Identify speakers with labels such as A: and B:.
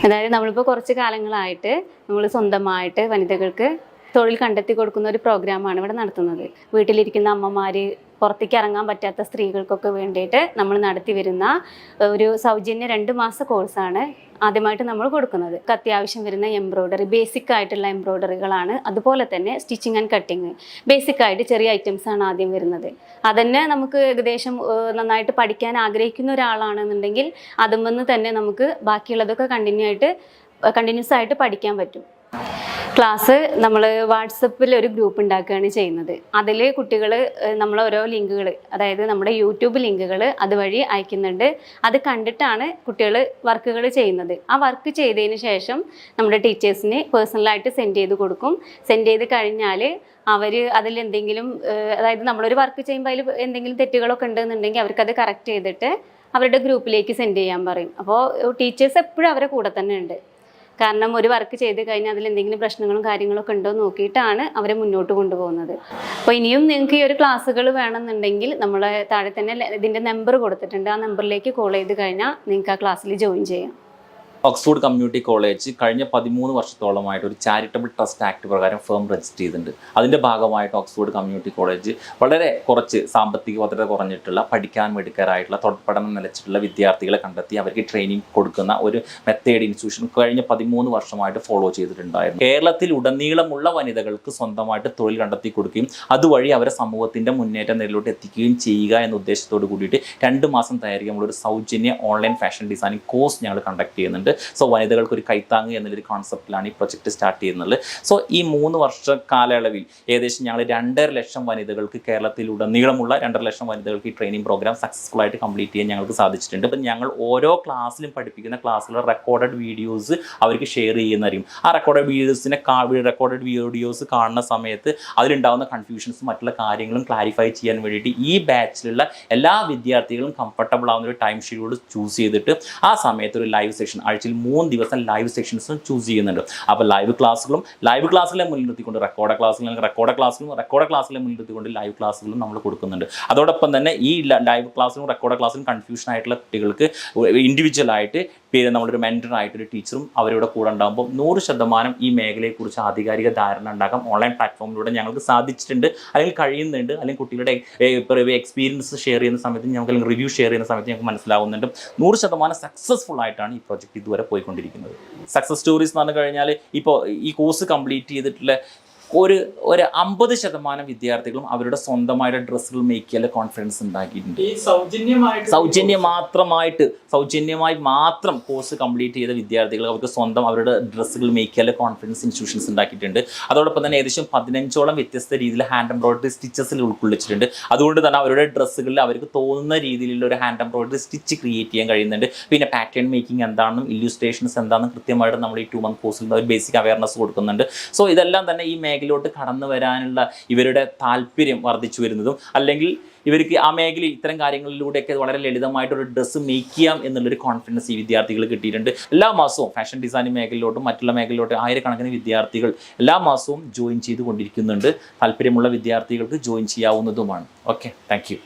A: അതായത് നമ്മളിപ്പോൾ കുറച്ച് കാലങ്ങളായിട്ട് നമ്മൾ സ്വന്തമായിട്ട് വനിതകൾക്ക് തൊഴിൽ കണ്ടെത്തി കൊടുക്കുന്ന ഒരു പ്രോഗ്രാമാണ് ഇവിടെ നടത്തുന്നത്. വീട്ടിലിരിക്കുന്ന അമ്മമാർ, പുറത്തേക്ക് ഇറങ്ങാൻ പറ്റാത്ത സ്ത്രീകൾക്കൊക്കെ വേണ്ടിയിട്ട് നമ്മൾ നടത്തി വരുന്ന ഒരു സൗജന്യ 2 മാസ കോഴ്സാണ് ആദ്യമായിട്ട് നമ്മൾ കൊടുക്കുന്നത്. അത്യാവശ്യം വരുന്ന എംബ്രോയ്ഡറി, ബേസിക് ആയിട്ടുള്ള എംബ്രോയ്ഡറികളാണ്. അതുപോലെ തന്നെ സ്റ്റിച്ചിങ് ആൻഡ് കട്ടിങ്, ബേസിക് ആയിട്ട് ചെറിയ ഐറ്റംസ് ആണ് ആദ്യം വരുന്നത്. അതന്നെ നമുക്ക് ഏകദേശം നന്നായിട്ട് പഠിക്കാൻ ആഗ്രഹിക്കുന്ന ഒരാളാണെന്നുണ്ടെങ്കിൽ അതും വന്ന് തന്നെ നമുക്ക് ബാക്കിയുള്ളതൊക്കെ കണ്ടിന്യൂസ് ആയിട്ട് പഠിക്കാൻ പറ്റും. ക്ലാസ് നമ്മൾ വാട്സപ്പിൽ ഒരു ഗ്രൂപ്പ് ഉണ്ടാക്കുകയാണ് ചെയ്യുന്നത്. അതിൽ കുട്ടികൾ നമ്മൾ ഓരോ ലിങ്കുകൾ, അതായത് നമ്മുടെ യൂട്യൂബ് ലിങ്കുകൾ അതുവഴി അയക്കുന്നുണ്ട്. അത് കണ്ടിട്ടാണ് കുട്ടികൾ വർക്കുകൾ ചെയ്യുന്നത്. ആ വർക്ക് ചെയ്തതിന് ശേഷം നമ്മുടെ ടീച്ചേഴ്സിന് പേഴ്സണലായിട്ട് സെൻഡ് ചെയ്ത് കൊടുക്കും. സെൻഡ് ചെയ്ത് കഴിഞ്ഞാൽ അവർ അതിലെന്തെങ്കിലും, അതായത് നമ്മളൊരു വർക്ക് ചെയ്യുമ്പോൾ അതിൽ എന്തെങ്കിലും തെറ്റുകളൊക്കെ ഉണ്ടെന്നുണ്ടെങ്കിൽ അവർക്കത് കറക്റ്റ് ചെയ്തിട്ട് അവരുടെ ഗ്രൂപ്പിലേക്ക് സെൻഡ് ചെയ്യാൻ പറയും. അപ്പോൾ ടീച്ചേഴ്സ് എപ്പോഴും അവരെ കൂടെ തന്നെ ഉണ്ട്. കാരണം ഒരു വർക്ക് ചെയ്ത് കഴിഞ്ഞാൽ അതിൽ എന്തെങ്കിലും പ്രശ്നങ്ങളും കാര്യങ്ങളൊക്കെ ഉണ്ടോ എന്ന് നോക്കിയിട്ടാണ് അവരെ മുന്നോട്ട് കൊണ്ടുപോകുന്നത്. അപ്പോൾ ഇനിയും നിങ്ങൾക്ക് ഈ ഒരു ക്ലാസ്സുകൾ വേണമെന്നുണ്ടെങ്കിൽ നമ്മളെ താഴെ തന്നെ ഇതിൻ്റെ നമ്പർ കൊടുത്തിട്ടുണ്ട്. ആ നമ്പറിലേക്ക് കോൾ ചെയ്ത് കഴിഞ്ഞാൽ നിങ്ങൾക്ക് ആ ക്ലാസ്സിൽ ജോയിൻ ചെയ്യാം.
B: ഓക്സ്ഫോർഡ് കമ്മ്യൂണിറ്റി കോളേജ് കഴിഞ്ഞ 13 വർഷത്തോളമായിട്ട് ഒരു ചാരിറ്റബിൾ ട്രസ്റ്റ് ആക്ട് പ്രകാരം ഫേം രജിസ്റ്റർ ചെയ്തിട്ടുണ്ട്. അതിൻ്റെ ഭാഗമായിട്ട് ഓക്സ്ഫോർഡ് കമ്മ്യൂണിറ്റി കോളേജ് വളരെ കുറച്ച് സാമ്പത്തിക ഭദ്രത കുറഞ്ഞിട്ടുള്ള, പഠിക്കാൻ മിടുക്കരായിട്ടുള്ള, പഠനം നിലച്ചിട്ടുള്ള വിദ്യാർത്ഥികളെ കണ്ടെത്തി അവർക്ക് ട്രെയിനിങ് കൊടുക്കുന്ന ഒരു മെത്തേഡ് ഇൻസ്റ്റിറ്റ്യൂഷൻ കഴിഞ്ഞ 13 വർഷമായിട്ട് ഫോളോ ചെയ്തിട്ടുണ്ടായിരുന്നു. കേരളത്തിൽ ഉടനീളമുള്ള വനിതകൾക്ക് സ്വന്തമായിട്ട് തൊഴിൽ കണ്ടെത്തി കൊടുക്കുകയും അതുവഴി അവരെ സമൂഹത്തിൻ്റെ മുന്നേറ്റ നിലയിലോട്ട് എത്തിക്കുകയും ചെയ്യുക എന്ന ഉദ്ദേശത്തോട് കൂടിയിട്ട് 2 മാസം ദൈർഘ്യമുള്ള ഒരു സൗജന്യ ഓൺലൈൻ ഫാഷൻ ഡിസൈനിങ് കോഴ്സ് ഞങ്ങൾ കണ്ടക്ട് ചെയ്യുന്നുണ്ട്. സോ വനിതകൾക്ക് ഒരു കൈത്താങ്ങ് എന്നുള്ളൊരു കോൺസെപ്റ്റിലാണ് ഈ പ്രൊജക്ട് സ്റ്റാർട്ട് ചെയ്യുന്നത്. സോ ഈ 3 വർഷ കാലയളവിൽ ഏകദേശം ഞങ്ങൾ 2.5 ലക്ഷം വനിതകൾക്ക്, കേരളത്തിലുടനീളമുള്ള 2.5 ലക്ഷം വനിതകൾക്ക് ഈ ട്രെയിനിങ് പ്രോഗ്രാം സക്സസ്ഫുൾ ആയിട്ട് കംപ്ലീറ്റ് ചെയ്യാൻ ഞങ്ങൾക്ക് സാധിച്ചിട്ടുണ്ട്. അപ്പം ഞങ്ങൾ ഓരോ ക്ലാസ്സിലും പഠിപ്പിക്കുന്ന ക്ലാസ്സിലെ റെക്കോർഡഡ് വീഡിയോസ് അവർക്ക് ഷെയർ ചെയ്യുന്നതായിരിക്കും. ആ റെക്കോർഡഡ് വീഡിയോസ് കാണുന്ന സമയത്ത് അതിലുണ്ടാകുന്ന കൺഫ്യൂഷൻസും മറ്റുള്ള കാര്യങ്ങളും ക്ലാരിഫൈ ചെയ്യാൻ വേണ്ടിയിട്ട് ഈ ബാച്ചിലുള്ള എല്ലാ വിദ്യാർത്ഥികളും കംഫർട്ടബിൾ ആവുന്ന ഒരു ടൈം ഷെഡ്യൂൾ ചൂസ് ചെയ്തിട്ട് ആ സമയത്ത് ഒരു ലൈവ് സെഷൻ, ആഴ്ചയിൽ 3 ദിവസം ലൈവ് സെക്ഷൻസും ചൂസ് ചെയ്യുന്നുണ്ട്. അപ്പോൾ ലൈവ് ക്ലാസ്സുകളെ മുൻനിർത്തിക്കൊണ്ട് റെക്കോർഡ് ക്ലാസ്സിലെ മുൻനിർത്തിക്കൊണ്ട് ലൈവ് ക്ലാസ്സുകളും നമ്മൾ കൊടുക്കുന്നുണ്ട്. അതോടൊപ്പം തന്നെ ഈ ലൈവ് ക്ലാസ്സിലും റെക്കോർഡ് ക്ലാസ്സിലും കൺഫ്യൂഷൻ ആയിട്ടുള്ള കുട്ടികൾക്ക് ഇൻഡിവിജ്വലായിട്ട് നമ്മളൊരു മെൻറ്ററായിട്ടൊരു ടീച്ചറും അവരുടെ കൂടെ ഉണ്ടാകുമ്പോൾ 100% ഈ മേഖലയെക്കുറിച്ച് ആധികാരിക ധാരണ ഉണ്ടാക്കാം ഓൺലൈൻ പ്ലാറ്റ്ഫോമിലൂടെ ഞങ്ങൾക്ക് സാധിച്ചിട്ടുണ്ട്, അല്ലെങ്കിൽ കഴിയുന്നുണ്ട്. അല്ലെങ്കിൽ കുട്ടികളുടെ എക്സ്പീരിയൻസ് ഷെയർ ചെയ്യുന്ന സമയത്ത് ഞങ്ങൾക്ക്, അല്ലെങ്കിൽ റിവ്യൂ ഷെയർ ചെയ്യുന്ന സമയത്ത് ഞങ്ങൾക്ക് മനസ്സിലാവുന്നുണ്ട്. 100% സക്സസ്ഫുൾ ആയിട്ടാണ് ഈ പ്രോജക്റ്റ് ഇതുവരെ പോയിക്കൊണ്ടിരിക്കുന്നത്. സക്സസ് സ്റ്റോറീസ് എന്ന് പറഞ്ഞു കഴിഞ്ഞാൽ ഇപ്പോൾ ഈ കോഴ്സ് കംപ്ലീറ്റ് ചെയ്തിട്ടുള്ള ഒരു 50% വിദ്യാർത്ഥികളും അവരുടെ സ്വന്തമായിട്ട് ഡ്രസ്സുകൾ മേക്ക് ചെയ്യാൻ കോൺഫിഡൻസ് ഉണ്ടാക്കിയിട്ടുണ്ട്. സൗജന്യമായി മാത്രം കോഴ്സ് കംപ്ലീറ്റ് ചെയ്ത വിദ്യാർത്ഥികൾ അവർക്ക് സ്വന്തം അവരുടെ ഡ്രസ്സുകൾ മേക്ക് ചെയ്യാൻ കോൺഫിഡൻസ് ഇൻസ്റ്റിറ്റ്യൂഷൻസ് ഉണ്ടാക്കിയിട്ടുണ്ട്. അതോടൊപ്പം തന്നെ ഏകദേശം 15ഓളം വ്യത്യസ്ത രീതിയിൽ ഹാൻഡ് എംബ്രോയിഡറി സ്റ്റിച്ചസിൽ ഉൾക്കൊള്ളിച്ചിട്ടുണ്ട്. അതുകൊണ്ട് തന്നെ അവരുടെ ഡ്രസ്സുകളിൽ അവർക്ക് തോന്നുന്ന രീതിയിലുള്ള ഒരു ഹാൻഡ് എംബ്രോയിഡറി സ്റ്റിച്ച് ക്രിയേറ്റ് ചെയ്യാൻ കഴിയുന്നുണ്ട്. പിന്നെ പാറ്റേൺ മേക്കിംഗ് എന്താണെന്നും ഇല്ലുസ്ട്രേഷൻസ് എന്താണെന്നും കൃത്യമായിട്ട് നമ്മൾ ഈ 2 മന്ത് കോഴ്സിൽ ഒരു ബേസിക് അവയർനെസ് കൊടുക്കുന്നുണ്ട്. സോ ഇതെല്ലാം തന്നെ ഈ മേഖലയിലോട്ട് കടന്നു വരാനുള്ള ഇവരുടെ താല്പര്യം വർദ്ധിച്ചു വരുന്നതും, അല്ലെങ്കിൽ ഇവർക്ക് ആ മേഖലയിൽ ഇത്തരം കാര്യങ്ങളിലൂടെയൊക്കെ വളരെ ലളിതമായിട്ടൊരു ഡ്രസ്സ് മേക്ക് ചെയ്യാം എന്നുള്ളൊരു കോൺഫിഡൻസ് ഈ വിദ്യാർത്ഥികൾ കിട്ടിയിട്ടുണ്ട്. എല്ലാ മാസവും ഫാഷൻ ഡിസൈനിങ് മേഖലയിലോട്ടും മറ്റുള്ള മേഖലയിലോട്ടും 1000 വിദ്യാർത്ഥികൾ എല്ലാ മാസവും ജോയിൻ ചെയ്തുകൊണ്ടിരിക്കുന്നുണ്ട്. താല്പര്യമുള്ള വിദ്യാർത്ഥികൾക്ക് ജോയിൻ ചെയ്യാവുന്നതുമാണ്. Okay, thank U.